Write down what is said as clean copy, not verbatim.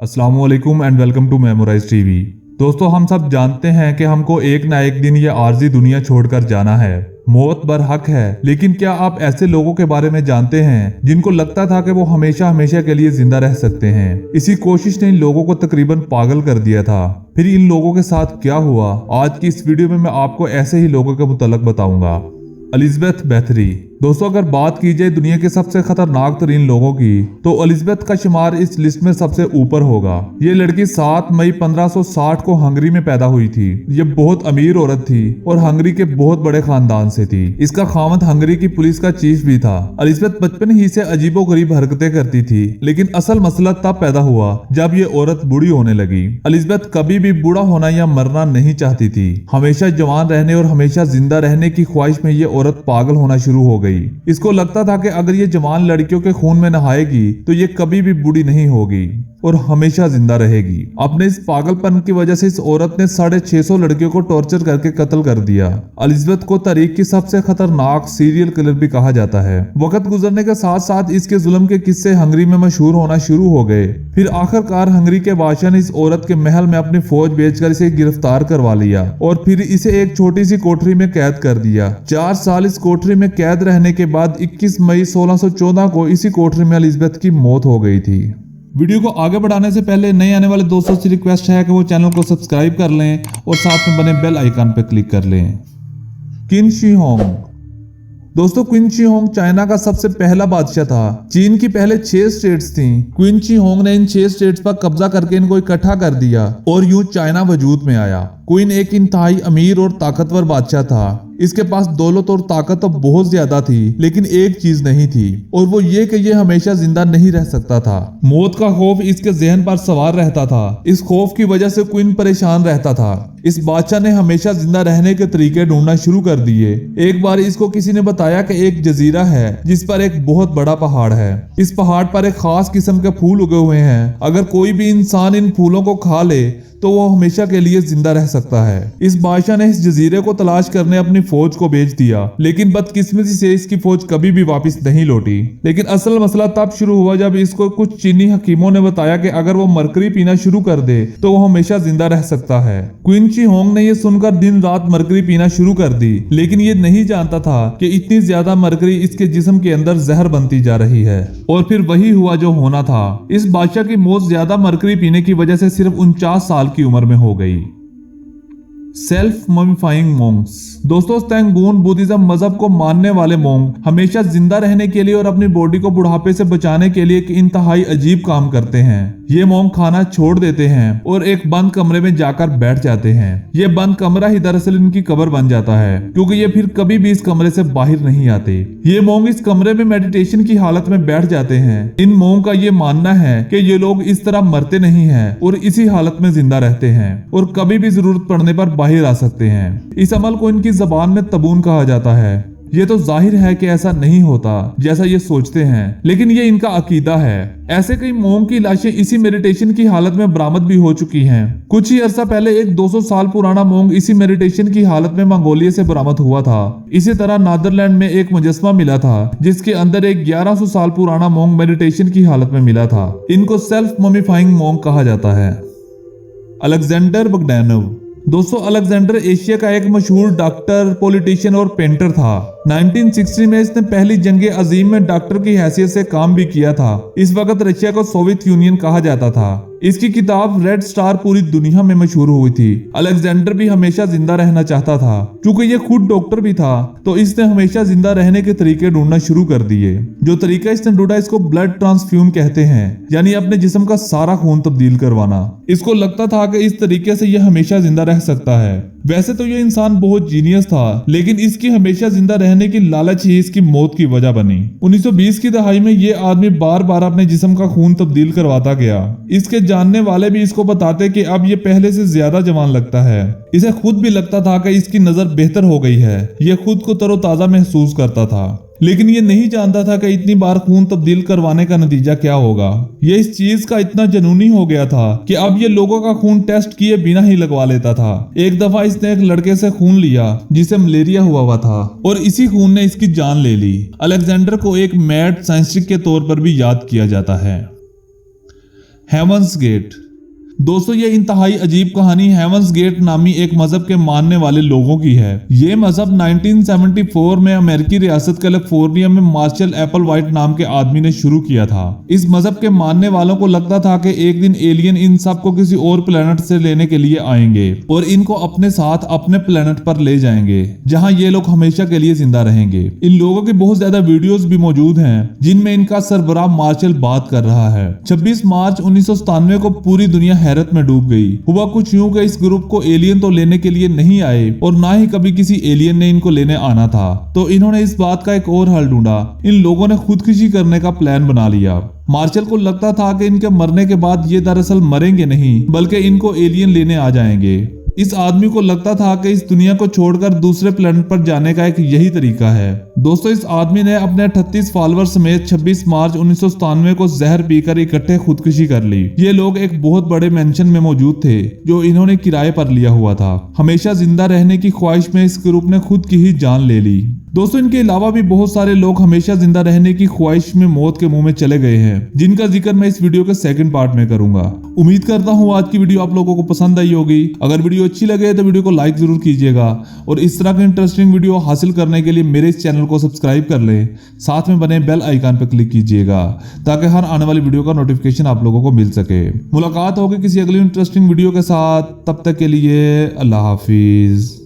अस्सलाम वालेकुम and welcome to memorise TV. दोस्तों, हम सब जानते हैं कि हमको एक ना एक दिन ये आर्जी दुनिया छोड़कर जाना है। मौत बरहक है, लेकिन क्या आप ऐसे लोगों के बारे में जानते हैं जिनको लगता था कि वो हमेशा हमेशा के लिए जिंदा रह सकते हैं? इसी कोशिश ने इन लोगों को तकरीबन पागल कर दिया था। फिर इन लोगों के साथ क्या हुआ, आज की इस वीडियो में मैं आपको ऐसे ही लोगों के मुतल्लिक बताऊंगा। एलिजाबेथ बैथरी। दोस्तों, अगर बात की जाए दुनिया के सबसे खतरनाक तरीन लोगों की, तो एलिजाबेथ का शुमार इस लिस्ट में सबसे ऊपर होगा। ये लड़की 7 मई 1560 को हंगरी में पैदा हुई थी। ये बहुत अमीर औरत थी और हंगरी के बहुत बड़े खानदान से थी। इसका खामद हंगरी की पुलिस का चीफ भी था। एलिजाबेथ बचपन ही से अजीबो गरीब हरकतें करती थी, लेकिन असल मसला तब पैदा हुआ जब ये औरत बूढ़ी होने लगी। एलिजाबेथ कभी भी बूढ़ा होना या मरना नहीं चाहती थी। हमेशा जवान रहने और हमेशा जिंदा रहने की ख्वाहिश में ये औरत पागल होना शुरू हो गई। इसको लगता था कि अगर ये जवान लड़कियों के खून में नहाएगी तो ये कभी भी बूढ़ी नहीं होगी और हमेशा जिंदा रहेगी। अपने इस पागलपन की वजह से इस औरत ने 650 लड़कियों को टॉर्चर करके कत्ल कर दिया। एलिजाबेथ को तारीख की सबसे खतरनाक सीरियल किलर भी कहा जाता है। वक्त गुजरने के साथ साथ इसके जुल्म के किस्से हंगरी में मशहूर होना शुरू हो गए। फिर आखिरकार हंगरी के बादशाह ने इस औरत के महल में अपनी फौज भेजकर इसे गिरफ्तार करवा लिया और फिर इसे एक छोटी सी कोठरी में कैद कर दिया। 4 साल इस कोठरी में कैद रहने के बाद 21 मई 1614 को इसी कोठरी में एलिजाबेथ की मौत हो गई थी। वीडियो को आगे बढ़ाने से पहले नए आने वाले दोस्तों से रिक्वेस्ट है कि वो चैनल को सब्सक्राइब कर लें और साथ में बने बेल आइकन पर क्लिक कर लें। किन शी होंग। दोस्तों, क्विन शी होंग चाइना का सबसे पहला बादशाह था। चीन की पहले 6 स्टेट्स थी। क्विन शी होंग ने इन 6 स्टेट्स पर कब्जा करके इनको इकट्ठा कर दिया और यूं चाइना वजूद में आया। क्वीन एक इंतहाई अमीर और ताकतवर बादशाह था। इसके पास दौलत और ताकत तो बहुत ज्यादा थी, लेकिन एक चीज नहीं थी और वो ये कि ये हमेशा जिंदा नहीं रह सकता था। मौत का खौफ इसके जहन पर सवार रहता था। इस खौफ की वजह से क्वीन परेशान रहता था। इस बादशाह ने हमेशा जिंदा रहने के तरीके ढूंढना शुरू कर दिए। एक बार इसको किसी ने बताया कि एक जजीरा है जिस पर एक बहुत बड़ा पहाड़ है। इस पहाड़ पर एक खास किस्म के फूल उगे हुए हैं। अगर कोई भी इंसान इन फूलों को खा ले तो वो हमेशा के लिए जिंदा रह सकता है। इस बादशाह ने इस जजीरे को तलाश करने अपनी फौज को भेज दिया, लेकिन बदकिस्मती से इसकी फौज कभी भी वापस नहीं लौटी। लेकिन असल मसला तब शुरू हुआ जब इसको कुछ चीनी हकीमों ने बताया कि अगर वो मरकरी पीना शुरू कर दे तो वो हमेशा जिंदा रह सकता है। क्वीन शी होंग ने ये सुनकर दिन रात मरकरी पीना शुरू कर दी, लेकिन ये नहीं जानता था कि इतनी ज्यादा मरकरी इसके जिस्म के अंदर जहर बनती जा रही है। और फिर वही हुआ जो होना था। इस बादशाह की मौत ज्यादा मरकरी पीने की वजह से सिर्फ 49 साल की उम्र में हो गई। Self mummifying monks. दोस्तों, तैंगून बुद्धिज्म मजहब को मानने वाले मोंग हमेशा जिंदा रहने के लिए और अपनी बॉडी को बुढ़ापे से बचाने के लिए एक इंतहाई अजीब काम करते हैं। ये मोंग खाना छोड़ देते हैं और एक बंद कमरे में जाकर बैठ जाते हैं। ये बंद कमरा ही दरअसल इनकी कब्र बन जाता है, क्योंकि ये फिर कभी भी इस कमरे से बाहर नहीं आते। ये मोंग इस कमरे में मेडिटेशन की हालत में बैठ जाते हैं। इन मोंग का ये मानना है कि ये लोग इस तरह मरते नहीं हैं और इसी हालत में जिंदा रहते हैं और कभी भी जरूरत पड़ने पर बाहर आ सकते हैं। इस अमल को इनकी जबान में तबून कहा जाता है। ये तो जाहिर है कि ऐसा नहीं होता जैसा ये सोचते हैं, लेकिन ये इनका अकीदा है। ऐसे कई मोंग की लाशें इसी मेडिटेशन की हालत में बरामद भी हो चुकी हैं। कुछ ही अरसा पहले एक 200 साल पुराना मोंग इसी मेडिटेशन की हालत में मंगोलिया से बरामद हुआ था। इसी तरह नीदरलैंड में एक मुजस्मा मिला था जिसके अंदर एक 1100 साल पुराना मोंग मेडिटेशन की हालत में मिला था। इनको सेल्फ ममिफाइंग मोंग कहा जाता है। अलेक्जेंडर बगडैनोव। दोस्तों, अलेक्जेंडर एशिया का एक मशहूर डॉक्टर, पॉलिटिशियन और पेंटर था। 1960 में इसने पहली जंग अजीम में डॉक्टर की हैसियत से काम भी किया था। इस वक्त रशिया को सोवियत यूनियन कहा जाता था। इसकी किताब रेड स्टार पूरी दुनिया में मशहूर हुई थी। अलेक्जेंडर भी हमेशा जिंदा रहना चाहता था। क्योंकि ये खुद डॉक्टर भी था, तो इसने हमेशा जिंदा रहने के तरीके ढूंढना शुरू कर दिए। जो तरीका इसने ढूंढा इसको ब्लड ट्रांसफ्यूजन कहते हैं, यानी अपने जिस्म का सारा खून तब्दील करवाना। इसको लगता था कि इस तरीके से ये हमेशा जिंदा रह सकता है। वैसे तो ये इंसान बहुत जीनियस था, लेकिन इसकी हमेशा जिंदा रहने की लालच ही इसकी मौत की वजह बनी। 1920 की दहाई में ये आदमी बार बार अपने जिस्म का खून तब्दील करवाता गया। इसके जानने वाले भी इसको बताते कि अब ये पहले से ज्यादा जवान लगता है। इसे खुद भी लगता था कि इसकी नजर बेहतर हो गई है। ये खुद को तरोताजा महसूस करता था, लेकिन ये नहीं जानता था कि इतनी बार खून तब्दील करवाने का नतीजा क्या होगा। ये इस चीज का इतना जुनूनी हो गया था कि अब ये लोगों का खून टेस्ट किए बिना ही लगवा लेता था। एक दफा इसने एक लड़के से खून लिया जिसे मलेरिया हुआ था और इसी खून ने इसकी जान ले ली। अलेक्जेंडर को एक मैड साइंटिस्ट के तौर पर भी याद किया जाता है। Heavens gate. दोस्तों ये इंतहाई अजीब कहानी हेवंस गेट नामी एक मजहब के मानने वाले लोगों की है। ये मजहब 1974 में अमेरिकी रियासत कैलिफोर्निया में मार्शल एप्पलवाइट नाम के आदमी ने शुरू किया था। इस मजहब के मानने वालों को लगता था कि एक दिन एलियन इन सब को किसी और प्लेनेट से लेने के लिए आएंगे और इनको अपने साथ अपने प्लेनेट पर ले जाएंगे, जहां ये लोग हमेशा के लिए जिंदा रहेंगे। इन लोगों की बहुत ज्यादा वीडियोस भी मौजूद हैं जिनमें इनका सरबराह मार्शल बात कर रहा है। 26 मार्च 1997 को पूरी दुनिया हैरत में डूब गई। हुआ कुछ यूं कि इस ग्रुप को एलियन तो लेने के लिए नहीं आए और ना ही कभी किसी एलियन ने इनको लेने आना था, तो इन्होंने इस बात का एक और हल ढूंढा। इन लोगों ने खुदकुशी करने का प्लान बना लिया। मार्शल को लगता था कि इनके मरने के बाद ये दरअसल मरेंगे नहीं बल्कि इनको एलियन लेने आ जाएंगे। इस आदमी को लगता था कि इस दुनिया को छोड़कर दूसरे प्लेनेट पर जाने का एक यही तरीका है। दोस्तों इस आदमी ने अपने 38 फॉलोअर समेत 26 मार्च 1997 को जहर पीकर इकट्ठे खुदकुशी कर ली। ये लोग एक बहुत बड़े मेंशन में मौजूद थे जो इन्होंने किराए पर लिया हुआ था। हमेशा जिंदा रहने की ख्वाहिश में इस ग्रुप ने खुद की ही जान ले ली। दोस्तों इनके अलावा भी बहुत सारे लोग हमेशा जिंदा रहने की ख्वाहिश में मौत के मुंह में चले गए हैं, जिनका जिक्र मैं इस वीडियो के सेकंड पार्ट में करूंगा। उम्मीद करता हूं आज की वीडियो आप लोगों को पसंद आई होगी। अगर वीडियो अच्छी लगे तो वीडियो को लाइक जरूर कीजिएगा और इस तरह के इंटरेस्टिंग वीडियो हासिल करने के लिए मेरे इस चैनल को सब्सक्राइब कर लें। साथ में बने बेल आइकन पर क्लिक कीजिएगा ताकि हर आने वाली वीडियो का नोटिफिकेशन आप लोगों को मिल सके। मुलाकात होगी किसी अगली इंटरेस्टिंग वीडियो के साथ, तब तक के लिए अल्लाह हाफिज।